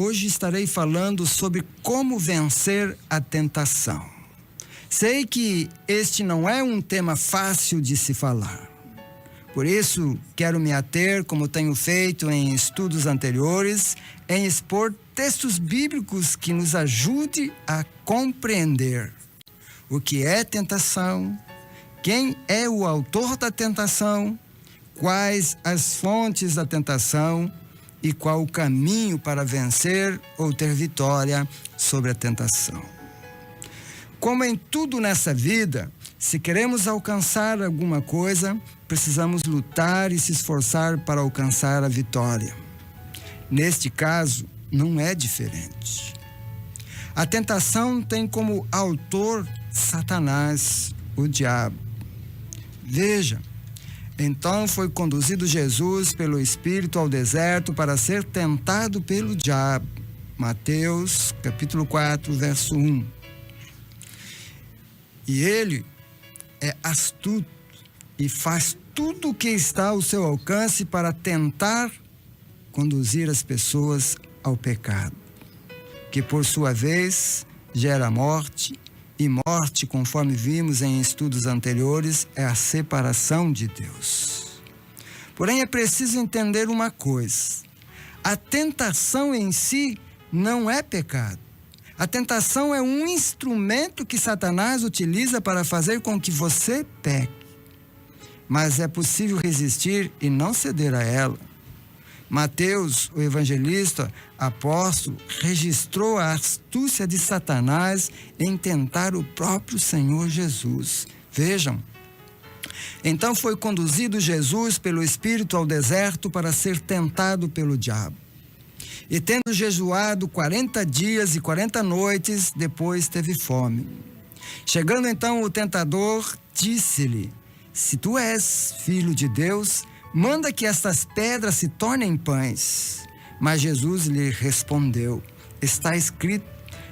Hoje estarei falando sobre como vencer a tentação. Sei que este não é um tema fácil de se falar. Por isso, quero me ater, como tenho feito em estudos anteriores, em expor textos bíblicos que nos ajudem a compreender o que é tentação, quem é o autor da tentação, quais as fontes da tentação e qual o caminho para vencer ou ter vitória sobre a tentação. Como em tudo nessa vida, se queremos alcançar alguma coisa, precisamos lutar e se esforçar para alcançar a vitória. Neste caso, não é diferente. A tentação tem como autor Satanás, o diabo. Veja, então foi conduzido Jesus pelo Espírito ao deserto para ser tentado pelo diabo. Mateus, capítulo 4, verso 1. E ele é astuto e faz tudo o que está ao seu alcance para tentar conduzir as pessoas ao pecado, que por sua vez gera morte, e morte, conforme vimos em estudos anteriores, é a separação de Deus. Porém, é preciso entender uma coisa: a tentação em si não é pecado. A tentação é um instrumento que Satanás utiliza para fazer com que você peque. Mas é possível resistir e não ceder a ela. Mateus, o evangelista, apóstolo, registrou a astúcia de Satanás em tentar o próprio Senhor Jesus. Vejam. Então foi conduzido Jesus pelo Espírito ao deserto para ser tentado pelo diabo. E tendo jejuado 40 dias e 40 noites, depois teve fome. Chegando então o tentador, disse-lhe: se tu és filho de Deus, manda que estas pedras se tornem pães. Mas Jesus lhe respondeu: está escrito,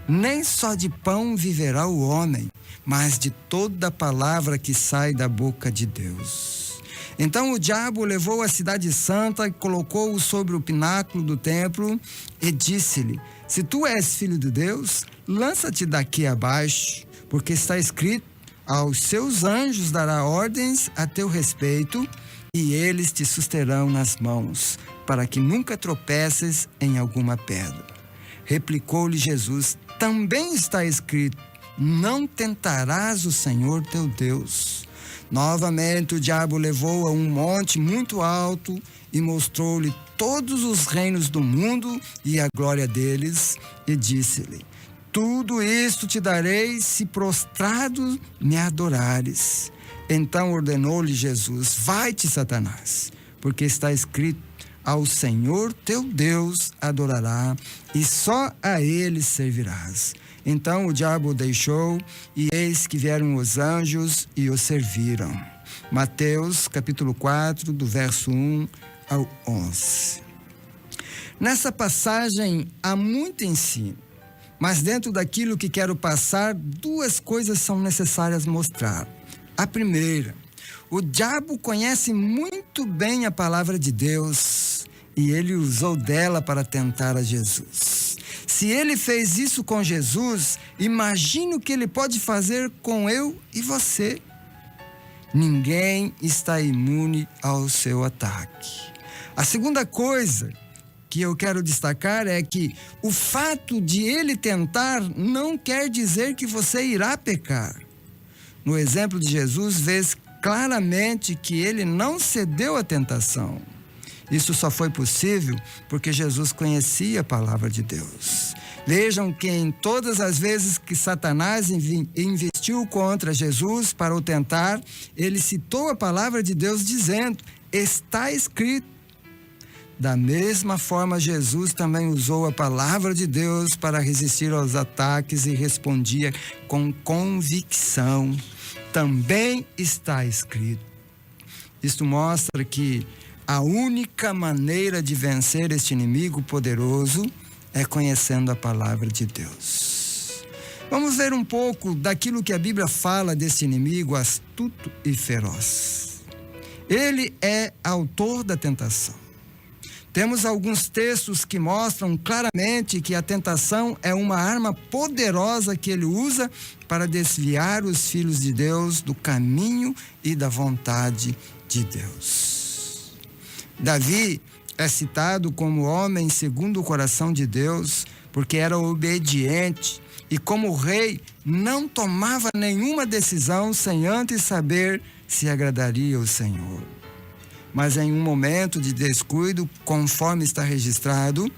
nem só de pão viverá o homem, mas de toda palavra que sai da boca de Deus. Então o diabo levou a cidade santa e colocou-o sobre o pináculo do templo e disse-lhe: se tu és filho de Deus, lança-te daqui abaixo, porque está escrito, aos seus anjos dará ordens a teu respeito, e eles te susterão nas mãos, para que nunca tropeces em alguma pedra. Replicou-lhe Jesus: também está escrito, não tentarás o Senhor teu Deus. Novamente o diabo levou a um monte muito alto e mostrou-lhe todos os reinos do mundo e a glória deles, e disse-lhe: tudo isto te darei se prostrado me adorares. Então ordenou-lhe Jesus: vai-te, Satanás, porque está escrito, ao Senhor teu Deus adorará e só a ele servirás. Então o diabo o deixou, e eis que vieram os anjos e o serviram. Mateus, capítulo 4, do verso 1 ao 11. Nessa passagem há muito ensino, mas dentro daquilo que quero passar, duas coisas são necessárias mostrar. A primeira: o diabo conhece muito bem a palavra de Deus e ele usou dela para tentar a Jesus. Se ele fez isso com Jesus, imagine o que ele pode fazer com eu e você. Ninguém está imune ao seu ataque. A segunda coisa que eu quero destacar é que o fato de ele tentar não quer dizer que você irá pecar. No exemplo de Jesus, vês claramente que ele não cedeu à tentação. Isso só foi possível porque Jesus conhecia a palavra de Deus. Vejam que em todas as vezes que Satanás investiu contra Jesus para o tentar, ele citou a palavra de Deus dizendo: está escrito. Da mesma forma, Jesus também usou a palavra de Deus para resistir aos ataques e respondia com convicção: também está escrito. Isto mostra que a única maneira de vencer este inimigo poderoso é conhecendo a palavra de Deus. Vamos ver um pouco daquilo que a Bíblia fala desse inimigo astuto e feroz. Ele é autor da tentação. Temos alguns textos que mostram claramente que a tentação é uma arma poderosa que ele usa para desviar os filhos de Deus do caminho e da vontade de Deus. Davi é citado como homem segundo o coração de Deus, porque era obediente e, como rei, não tomava nenhuma decisão sem antes saber se agradaria ao Senhor. Mas em um momento de descuido, conforme está registrado,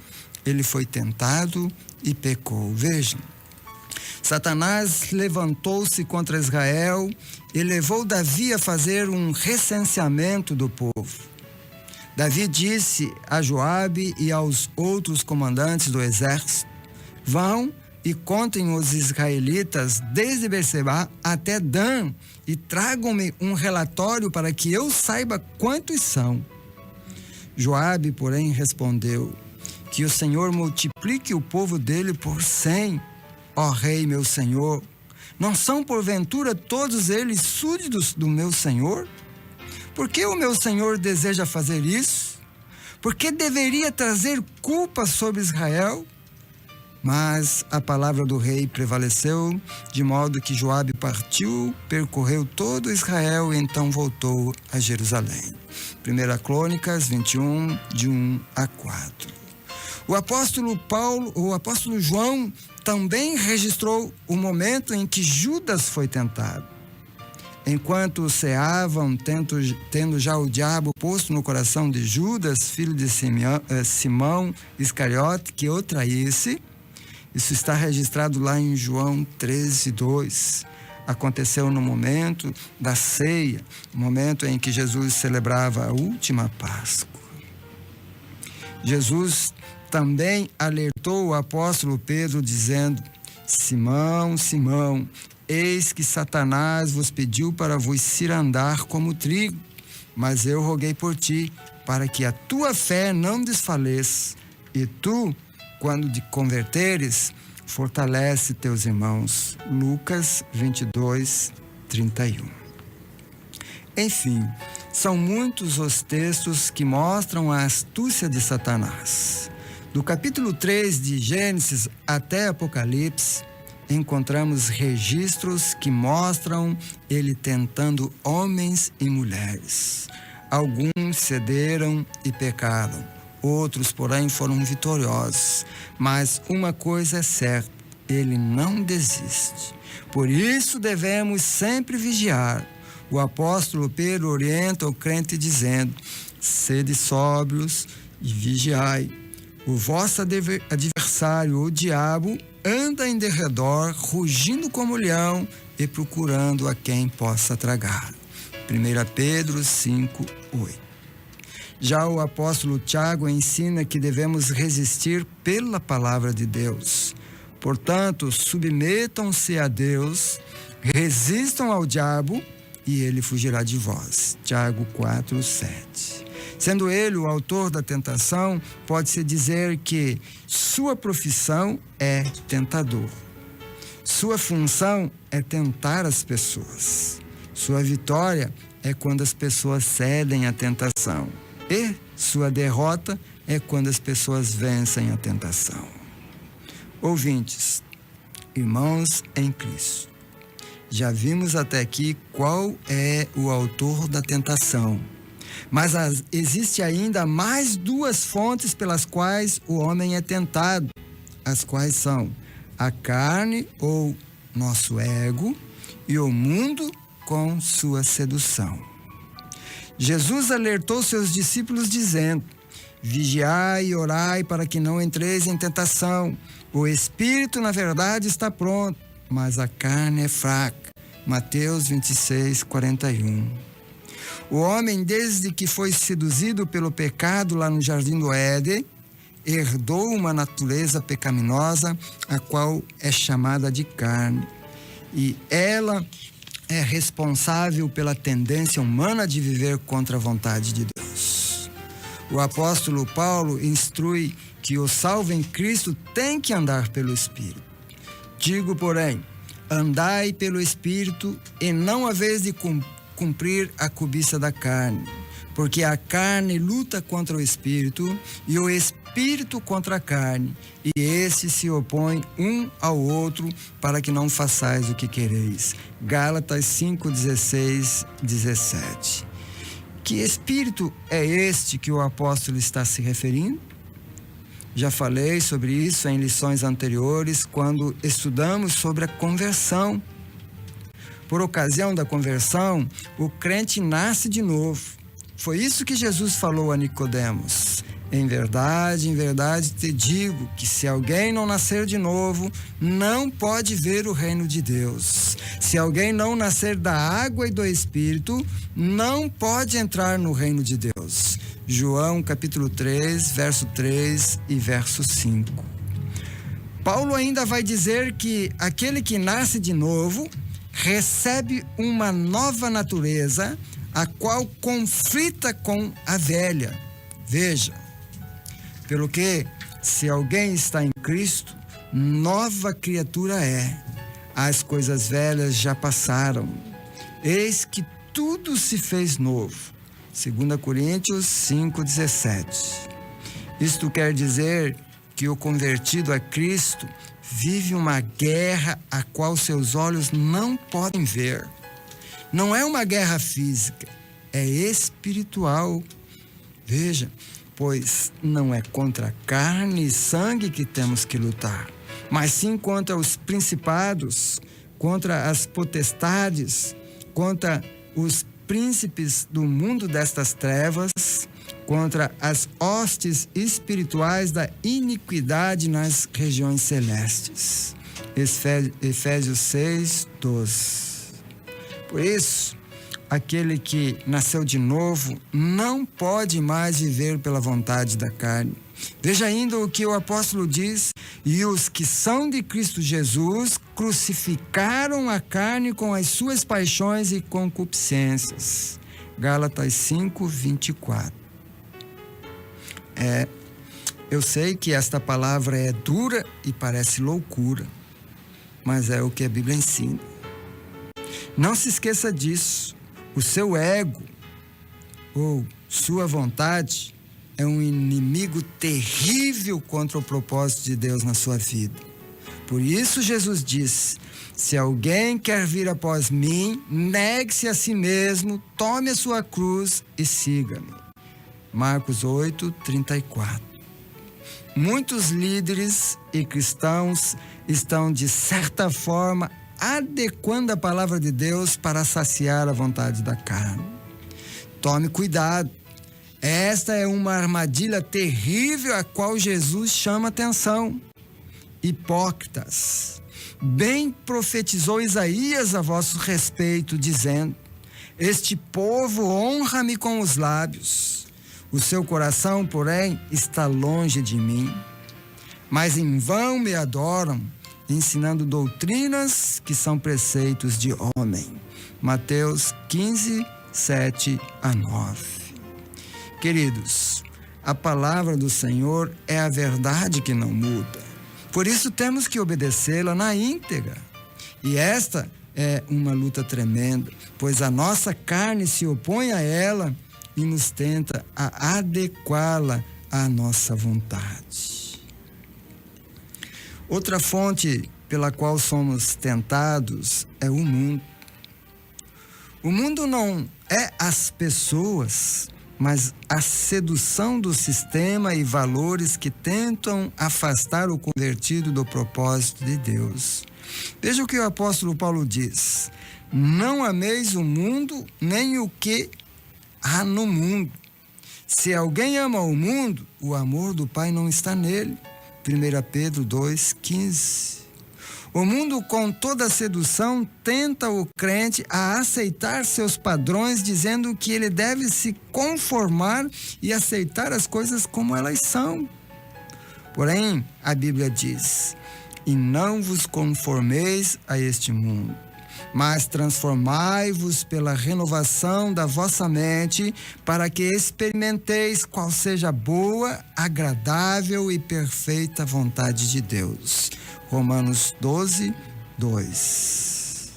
ele foi tentado e pecou. Vejam, Satanás levantou-se contra Israel e levou Davi a fazer um recenseamento do povo. Davi disse a Joabe e aos outros comandantes do exército: vão e contem os israelitas desde Berseba até Dan e tragam-me um relatório para que eu saiba quantos são. Joabe, porém, respondeu: que o Senhor multiplique o povo dele por 100, ó rei meu senhor. Não são porventura todos eles súditos do meu senhor? Por que o meu senhor deseja fazer isso? Por que deveria trazer culpa sobre Israel? Mas a palavra do rei prevaleceu, de modo que Joabe partiu, percorreu todo Israel e então voltou a Jerusalém. 1 Crônicas 21, de 1 a 4. O apóstolo João também registrou o momento em que Judas foi tentado. Enquanto ceavam, tendo já o diabo posto no coração de Judas, filho de Simão Iscariote, que o traísse. Isso está registrado lá em João 13, 2. Aconteceu no momento da ceia, no momento em que Jesus celebrava a última Páscoa. Jesus também alertou o apóstolo Pedro, dizendo: Simão, Simão, eis que Satanás vos pediu para vos cirandar como trigo, mas eu roguei por ti, para que a tua fé não desfaleça, e tu, quando te converteres, fortalece teus irmãos. Lucas 22, 31. Enfim, são muitos os textos que mostram a astúcia de Satanás. Do capítulo 3 de Gênesis até Apocalipse, encontramos registros que mostram ele tentando homens e mulheres. Alguns cederam e pecaram. Outros, porém, foram vitoriosos. Mas uma coisa é certa: ele não desiste. Por isso devemos sempre vigiar. O apóstolo Pedro orienta o crente dizendo: sede sóbrios e vigiai. O vosso adversário, o diabo, anda em derredor, rugindo como leão e procurando a quem possa tragar. 1 Pedro 5, 8. Já o apóstolo Tiago ensina que devemos resistir pela palavra de Deus. Portanto, submetam-se a Deus, resistam ao diabo e ele fugirá de vós. Tiago 4, 7. Sendo ele o autor da tentação, pode-se dizer que sua profissão é tentador. Sua função é tentar as pessoas. Sua vitória é quando as pessoas cedem à tentação. E sua derrota é quando as pessoas vencem a tentação. Ouvintes, irmãos em Cristo, já vimos até aqui qual é o autor da tentação. Mas existe ainda mais duas fontes pelas quais o homem é tentado, as quais são a carne ou nosso ego e o mundo com sua sedução. Jesus alertou seus discípulos dizendo: vigiai e orai para que não entreis em tentação. O espírito, na verdade, está pronto, mas a carne é fraca. Mateus 26, 41. O homem, desde que foi seduzido pelo pecado lá no Jardim do Éden, herdou uma natureza pecaminosa, a qual é chamada de carne. E ela é responsável pela tendência humana de viver contra a vontade de Deus. O apóstolo Paulo instrui que o salvo em Cristo tem que andar pelo Espírito. Digo, porém, andai pelo Espírito e não haveis de cumprir a cobiça da carne, porque a carne luta contra o espírito e o espírito contra a carne, e esses se opõem um ao outro para que não façais o que quereis. Gálatas 5, 16, 17. Que espírito é este que o apóstolo está se referindo? Já falei sobre isso em lições anteriores, quando estudamos sobre a conversão. Por ocasião da conversão, o crente nasce de novo. Foi isso que Jesus falou a Nicodemos. Em verdade te digo que se alguém não nascer de novo, não pode ver o reino de Deus. Se alguém não nascer da água e do Espírito, não pode entrar no reino de Deus. João capítulo 3, verso 3 e verso 5. Paulo ainda vai dizer que aquele que nasce de novo recebe uma nova natureza, a qual conflita com a velha. Veja, pelo que, se alguém está em Cristo, nova criatura é. As coisas velhas já passaram. Eis que tudo se fez novo. 2 Coríntios 5,17. Isto quer dizer que o convertido a Cristo vive uma guerra a qual seus olhos não podem ver. Não é uma guerra física, é espiritual. Veja, pois não é contra carne e sangue que temos que lutar, mas sim contra os principados, contra as potestades, contra os príncipes do mundo destas trevas, contra as hostes espirituais da iniquidade nas regiões celestes. Efésios 6, 12. Por isso, aquele que nasceu de novo não pode mais viver pela vontade da carne. Veja ainda o que o apóstolo diz: e os que são de Cristo Jesus crucificaram a carne com as suas paixões e concupiscências. Gálatas 5, 24. Eu sei que esta palavra é dura e parece loucura, mas é o que a Bíblia ensina. Não se esqueça disso. O seu ego ou sua vontade é um inimigo terrível contra o propósito de Deus na sua vida. Por isso Jesus disse: se alguém quer vir após mim, negue-se a si mesmo, tome a sua cruz e siga-me. Marcos 8, 34. Muitos líderes e cristãos estão, de certa forma, adequando a palavra de Deus para saciar a vontade da carne. Tome cuidado. Esta é uma armadilha terrível a qual Jesus chama atenção. Hipócritas, bem profetizou Isaías a vosso respeito, dizendo: este povo honra-me com os lábios, o seu coração, porém, está longe de mim. Mas em vão me adoram, ensinando doutrinas que são preceitos de homem. Mateus 15, 7 a 9. Queridos, a palavra do Senhor é a verdade que não muda. Por isso temos que obedecê-la na íntegra. E esta é uma luta tremenda, pois a nossa carne se opõe a ela e nos tenta a adequá-la à nossa vontade. Outra fonte pela qual somos tentados é o mundo. O mundo não é as pessoas, mas a sedução do sistema e valores que tentam afastar o convertido do propósito de Deus. Veja o que o apóstolo Paulo diz: não ameis o mundo, nem o que há no mundo. Se alguém ama o mundo, o amor do Pai não está nele. 1 Pedro 2,15. O mundo, com toda a sedução, tenta o crente a aceitar seus padrões, dizendo que ele deve se conformar e aceitar as coisas como elas são. Porém, a Bíblia diz: e não vos conformeis a este mundo, mas transformai-vos pela renovação da vossa mente, para que experimenteis qual seja a boa, agradável e perfeita vontade de Deus. Romanos 12, 2.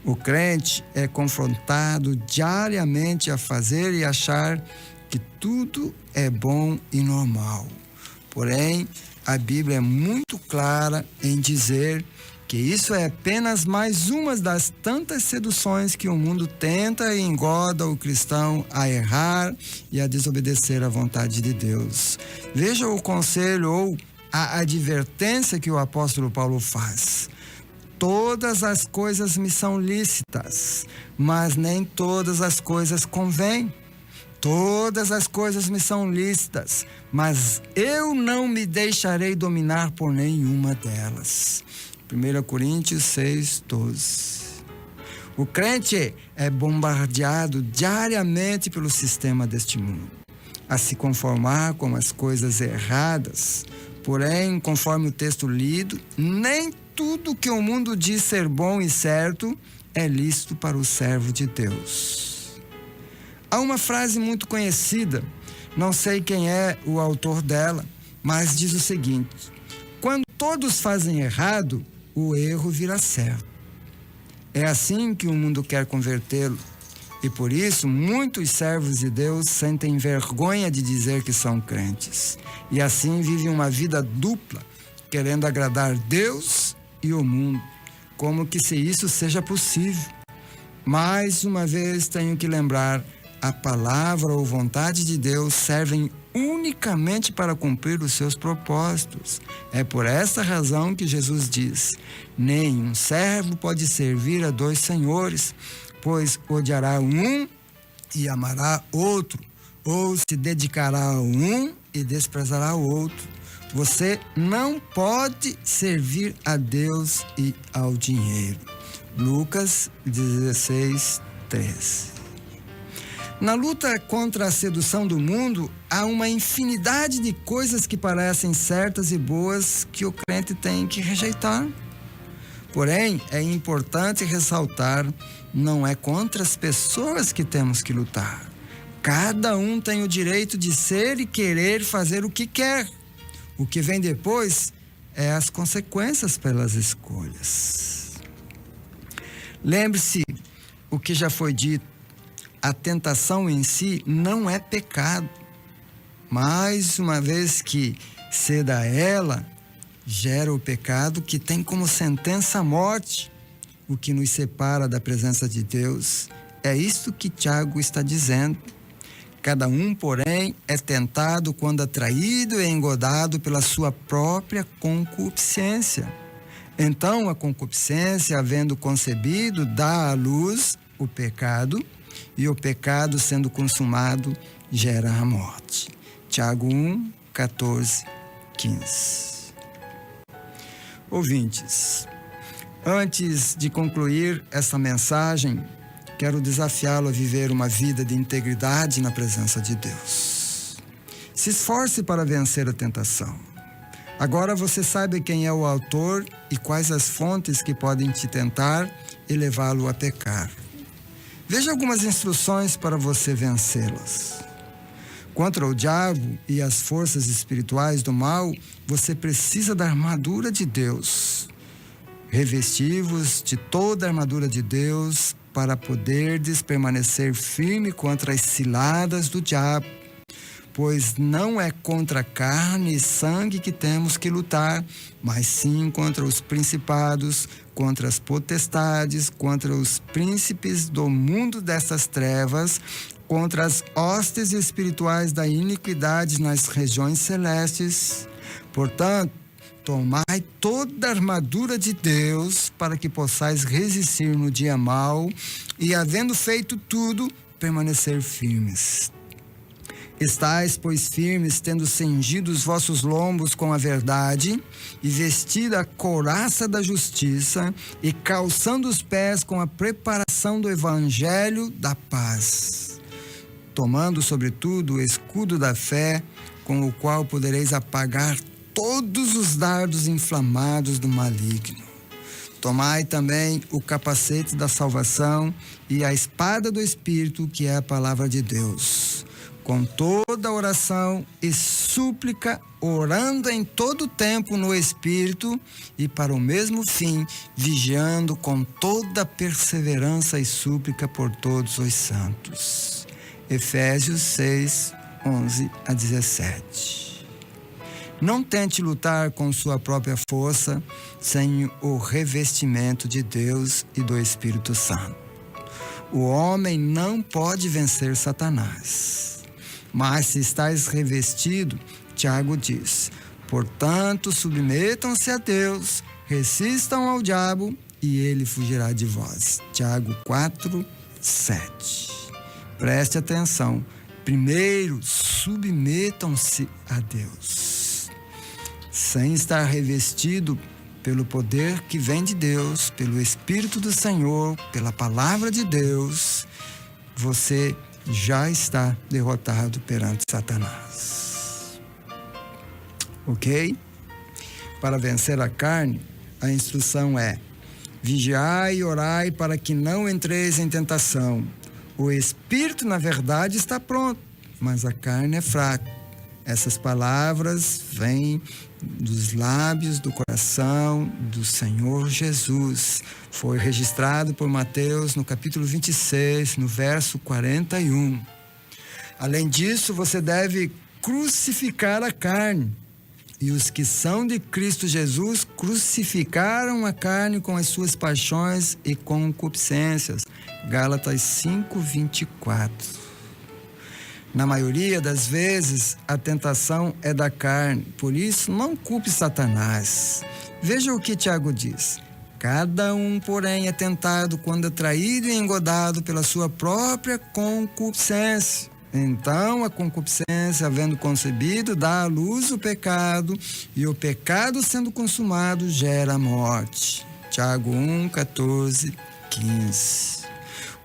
O crente é confrontado diariamente a fazer e achar que tudo é bom e normal. Porém, a Bíblia é muito clara em dizer que isso é apenas mais uma das tantas seduções que o mundo tenta e engoda o cristão a errar e a desobedecer à vontade de Deus. Veja o conselho ou a advertência que o apóstolo Paulo faz. Todas as coisas me são lícitas, mas nem todas as coisas convêm. Todas as coisas me são lícitas, mas eu não me deixarei dominar por nenhuma delas. 1 Coríntios 6:12. O crente é bombardeado diariamente pelo sistema deste mundo, a se conformar com as coisas erradas. Porém, conforme o texto lido, nem tudo que o mundo diz ser bom e certo é lícito para o servo de Deus. Há uma frase muito conhecida, não sei quem é o autor dela, mas diz o seguinte: quando todos fazem errado, o erro vira certo. É assim que o mundo quer convertê-lo, e por isso muitos servos de Deus sentem vergonha de dizer que são crentes, e assim vivem uma vida dupla, querendo agradar Deus e o mundo, como que se isso seja possível. Mais uma vez tenho que lembrar, a palavra ou vontade de Deus servem unicamente para cumprir os seus propósitos. É por essa razão que Jesus diz: nenhum servo pode servir a dois senhores, pois odiará um e amará outro, ou se dedicará a um e desprezará o outro. Você não pode servir a Deus e ao dinheiro. Lucas 16:13. Na luta contra a sedução do mundo, há uma infinidade de coisas que parecem certas e boas que o crente tem que rejeitar. Porém, é importante ressaltar, não é contra as pessoas que temos que lutar. Cada um tem o direito de ser e querer fazer o que quer. O que vem depois é as consequências pelas escolhas. Lembre-se o que já foi dito: a tentação em si não é pecado. Mais uma vez que ceda a ela, gera o pecado que tem como sentença a morte, o que nos separa da presença de Deus. É isto que Tiago está dizendo. Cada um, porém, é tentado quando atraído e engodado pela sua própria concupiscência. Então, a concupiscência, havendo concebido, dá à luz o pecado, e o pecado, sendo consumado, gera a morte. Tiago 1:14-15. Ouvintes, antes de concluir essa mensagem, quero desafiá-lo a viver uma vida de integridade na presença de Deus. Se esforce para vencer a tentação. Agora você sabe quem é o autor e quais as fontes que podem te tentar e levá-lo a pecar. Veja algumas instruções para você vencê-las. Contra o diabo e as forças espirituais do mal, você precisa da armadura de Deus. Revesti-vos de toda a armadura de Deus para poderdes permanecer firme contra as ciladas do diabo. Pois não é contra carne e sangue que temos que lutar, mas sim contra os principados, contra as potestades, contra os príncipes do mundo dessas trevas, contra as hostes espirituais da iniquidade nas regiões celestes. Portanto, tomai toda a armadura de Deus para que possais resistir no dia mau e, havendo feito tudo, permanecer firmes. Estais, pois, firmes, tendo cingido os vossos lombos com a verdade, e vestida a couraça da justiça, e calçando os pés com a preparação do evangelho da paz. Tomando, sobretudo, o escudo da fé, com o qual podereis apagar todos os dardos inflamados do maligno. Tomai também o capacete da salvação e a espada do Espírito, que é a palavra de Deus. com toda oração e súplica, orando em todo tempo no Espírito e para o mesmo fim, vigiando com toda perseverança e súplica por todos os santos. Efésios 6, 11 a 17. Não tente lutar com sua própria força sem o revestimento de Deus e do Espírito Santo. O homem não pode vencer Satanás. Mas se estáis revestido, Tiago diz, portanto, submetam-se a Deus, resistam ao diabo e ele fugirá de vós. Tiago 4, 7. Preste atenção. Primeiro, submetam-se a Deus. Sem estar revestido pelo poder que vem de Deus, pelo Espírito do Senhor, pela palavra de Deus, você já está derrotado perante Satanás. Ok? Para vencer a carne, a instrução é: vigiai e orai para que não entreis em tentação. O Espírito, na verdade, está pronto, mas a carne é fraca. Essas palavras vêm dos lábios, do coração do Senhor Jesus. Foi registrado por Mateus no capítulo 26, no verso 41. Além disso, você deve crucificar a carne. E os que são de Cristo Jesus crucificaram a carne com as suas paixões e concupiscências. Gálatas 5, 24. Na maioria das vezes, a tentação é da carne, por isso não culpe Satanás. Veja o que Tiago diz. Cada um, porém, é tentado quando atraído e engodado pela sua própria concupiscência. Então, a concupiscência, havendo concebido, dá à luz o pecado, e o pecado, sendo consumado, gera a morte. Tiago 1, 14, 15.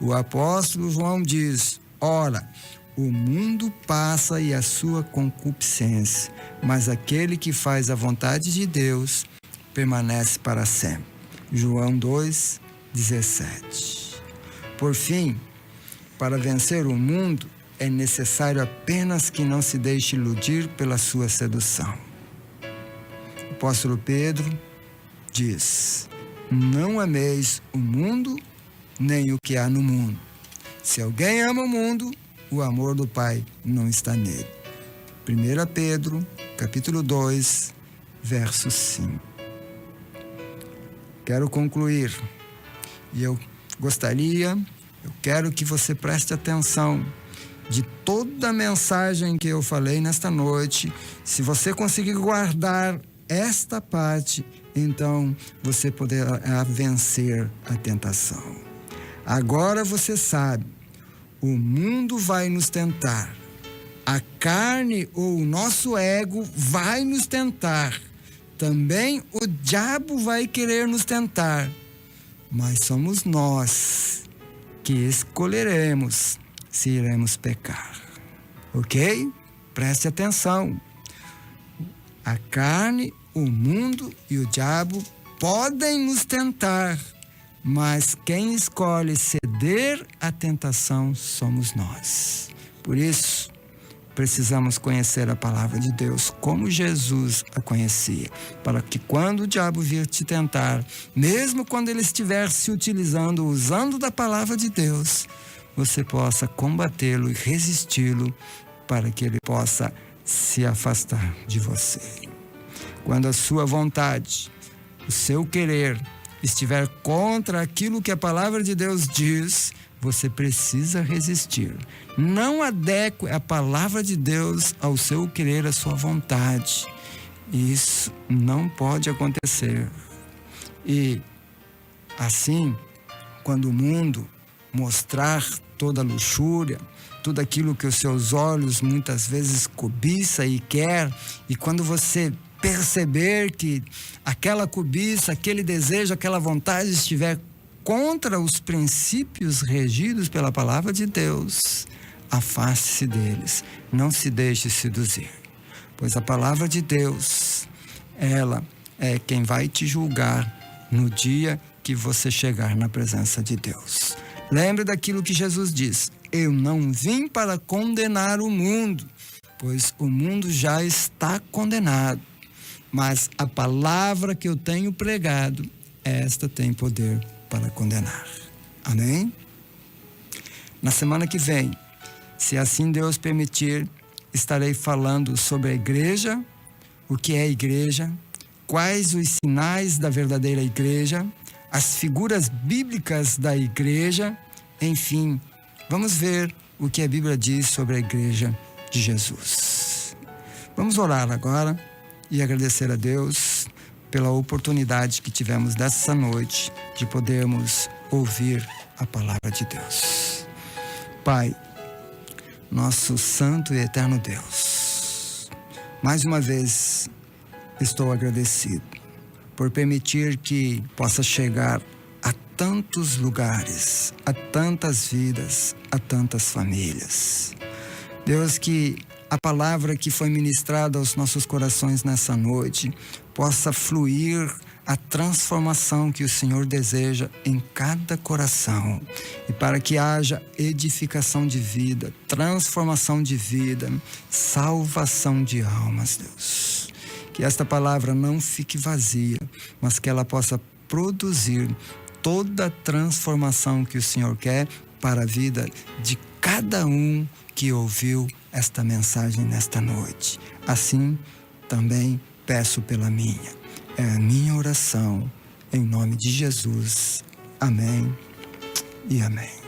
O apóstolo João diz, ora, o mundo passa e a sua concupiscência, mas aquele que faz a vontade de Deus permanece para sempre. João 2, 17. Por fim, para vencer o mundo, é necessário apenas que não se deixe iludir pela sua sedução. O apóstolo Pedro diz, não ameis o mundo, nem o que há no mundo. Se alguém ama o mundo, o amor do Pai não está nele. 1 Pedro, capítulo 2, verso 5. Quero concluir. E eu quero que você preste atenção de toda a mensagem que eu falei nesta noite. Se você conseguir guardar esta parte, então você poderá vencer a tentação. Agora você sabe, o mundo vai nos tentar. A carne ou o nosso ego vai nos tentar. Também o diabo vai querer nos tentar. Mas somos nós que escolheremos se iremos pecar. Ok? Preste atenção. A carne, o mundo e o diabo podem nos tentar, mas quem escolhe ceder à tentação somos nós. Por isso, precisamos conhecer a palavra de Deus como Jesus a conhecia, para que quando o diabo vir te tentar, mesmo quando ele estiver se usando da palavra de Deus, você possa combatê-lo e resisti-lo para que ele possa se afastar de você. Quando a sua vontade, o seu querer estiver contra aquilo que a palavra de Deus diz, você precisa resistir. Não adeque a palavra de Deus ao seu querer, à sua vontade. Isso não pode acontecer. E assim, quando o mundo mostrar toda a luxúria, tudo aquilo que os seus olhos muitas vezes cobiça e quer, e quando você perceber que aquela cobiça, aquele desejo, aquela vontade estiver contra os princípios regidos pela palavra de Deus, afaste-se deles, não se deixe seduzir, pois a palavra de Deus, ela é quem vai te julgar no dia que você chegar na presença de Deus. Lembre daquilo que Jesus diz: eu não vim para condenar o mundo, pois o mundo já está condenado. Mas a palavra que eu tenho pregado, esta tem poder para condenar. Amém? Na semana que vem, se assim Deus permitir, estarei falando sobre a igreja, o que é a igreja, quais os sinais da verdadeira igreja, as figuras bíblicas da igreja, enfim, vamos ver o que a Bíblia diz sobre a igreja de Jesus. Vamos orar agora e agradecer a Deus pela oportunidade que tivemos dessa noite de podermos ouvir a palavra de Deus. Pai, nosso santo e eterno Deus, mais uma vez estou agradecido por permitir que possa chegar a tantos lugares, a tantas vidas, a tantas famílias. Deus, que a palavra que foi ministrada aos nossos corações nessa noite possa fluir a transformação que o Senhor deseja em cada coração, e para que haja edificação de vida, transformação de vida, salvação de almas, Deus. Que esta palavra não fique vazia, mas que ela possa produzir toda a transformação que o Senhor quer para a vida de cada um que ouviu esta mensagem nesta noite. Assim, também peço pela minha. É a minha oração, em nome de Jesus. Amém e amém.